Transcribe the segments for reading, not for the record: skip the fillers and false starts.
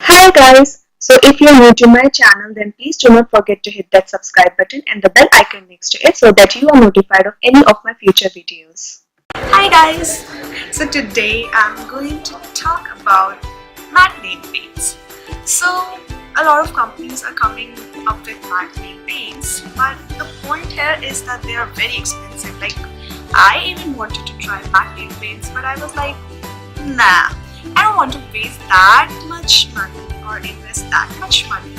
Hi guys! So if you're new to my channel, then please do not forget to hit that subscribe button and the bell icon next to it so that you are notified of any of my future videos. Hi guys! So today I'm going to talk about matte nail paints. So a lot of companies are coming up with matte nail paints, but the point here is that they are very expensive. Like, I even wanted to try matte nail paints, but I was like, nah, I don't want to waste that much money or invest that much money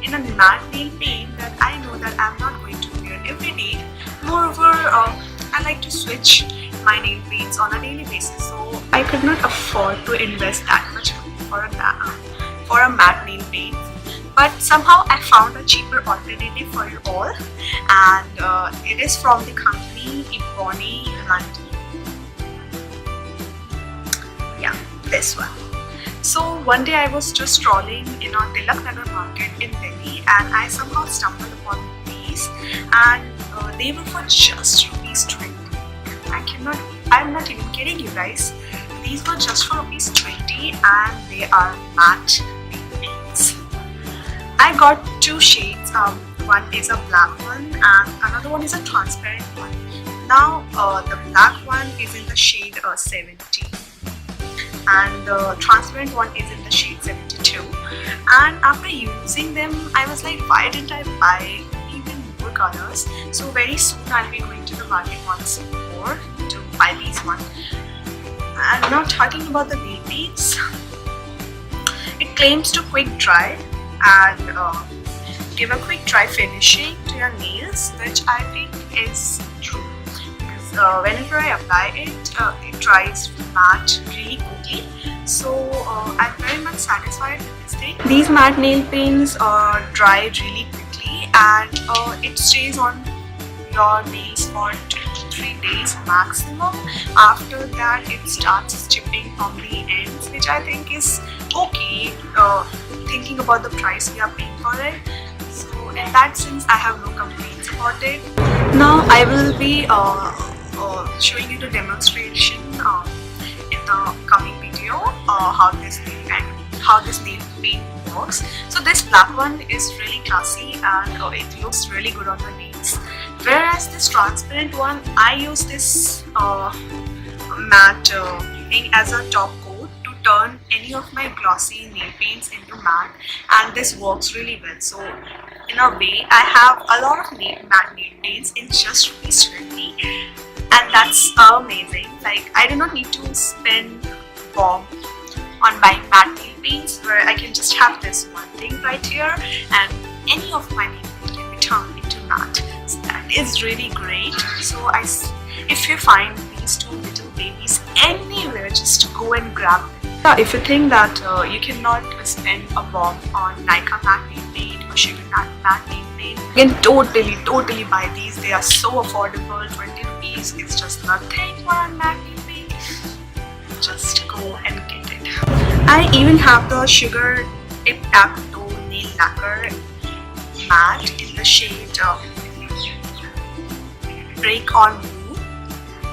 in a matte nail paint that I know that I'm not going to wear every day. Moreover, I like to switch my nail paints on a daily basis, so I could not afford to invest that much money for a matte nail paint. But somehow I found a cheaper alternative for you all, and it is from the company Ebony London. Yeah, this one. So one day I was just strolling in a Tilak Nagar market in Delhi, and I somehow stumbled upon these, and they were for just ₹20. I'm not even kidding you guys. These were just for ₹20 and they are matte paints. I got two shades. One is a black one and another one is a transparent one. Now the black one is in the shade 70 and the transparent one is in the shade 72. And after using them, I was like, why didn't I buy even more colors? So very soon I'll be going to the market once more to buy these one. And now talking about the nail paints, it claims to quick dry and give a quick dry finishing to your nails, which I think is true. Because whenever I apply it, it dries matte really quickly. So I'm very much satisfied with this thing. These matte nail paints dry really quickly, and it stays on your nails for 2 to 3 days maximum. After that, it starts chipping from the ends, which I think is okay, thinking about the price we are paying for it. So in that sense, I have no complaints about it. Now I will be showing you the demonstration in the coming video, how this nail paint works. So this black one is really classy and it looks really good on the nails. Whereas this transparent one, I use this matte thing as a top coat to turn any of my glossy nail paints into matte, and this works really well. So in a way, I have a lot of matte nail paints in just ₹20, and that's amazing. Like, I do not need to spend bomb on buying matte nail paints, where I can just have this one thing right here and any of my nail paint can be turned into matte. So that is really great. So if you find these two little babies anywhere, just go and grab them. If you think that you cannot spend a bomb on Nykaa matte nail paint or sugar matte nail paint, you can totally buy these. They are so affordable. 20 rupees is just nothing for a matte nail paint. Just go and get it. I even have the sugar tip tattoo nail lacquer matte in the shade Break on Blue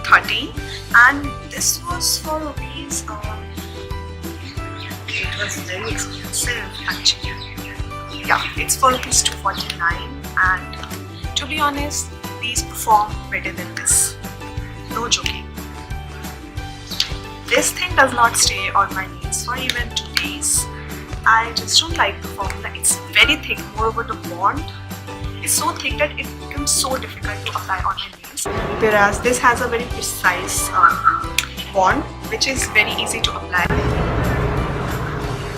13, and this was for rupees. It was very expensive actually. Yeah, it's for rupees 249, and to be honest, these perform better than this. No joking. This thing does not stay on my nails for even 2 days. I just don't like the formula. It's very thick. Moreover, the bond is so thick that it becomes so difficult to apply on your nails. Whereas this has a very precise bond, which is very easy to apply.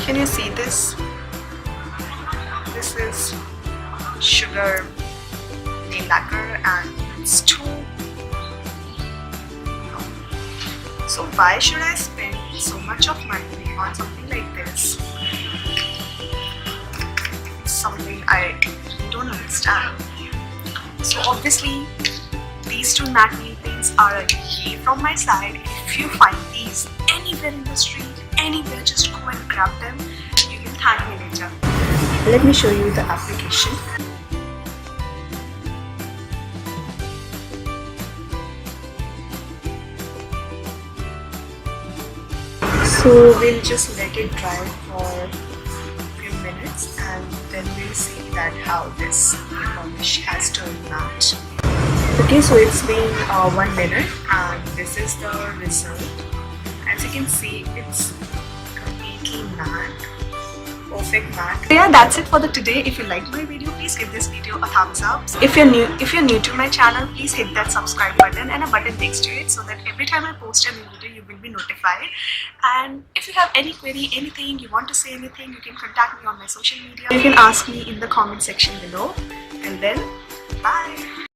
Can you see this? This is sugar nail lacquer, and it's too. So why should I spend so much of money on something like this? It's something I don't understand. So obviously, these two matte nail paints are a yay from my side. If you find these anywhere in the street, anywhere, just go and grab them. You can thank me later. Let me show you the application. So we'll just let it dry for minutes, and then we'll see that how this polish has turned matte. Okay, so it's been 1 minute and this is the result. As you can see, it's completely matte, perfect matte. So yeah, that's it for the today. If you liked my video, please give this video a thumbs up. If you're new to my channel, please hit that subscribe button and a button next to it so that every time I post a new video, you will be notified. And if you have any query, anything, you want to say anything, you can contact me on my social media. You can ask me in the comment section below. Till then, bye.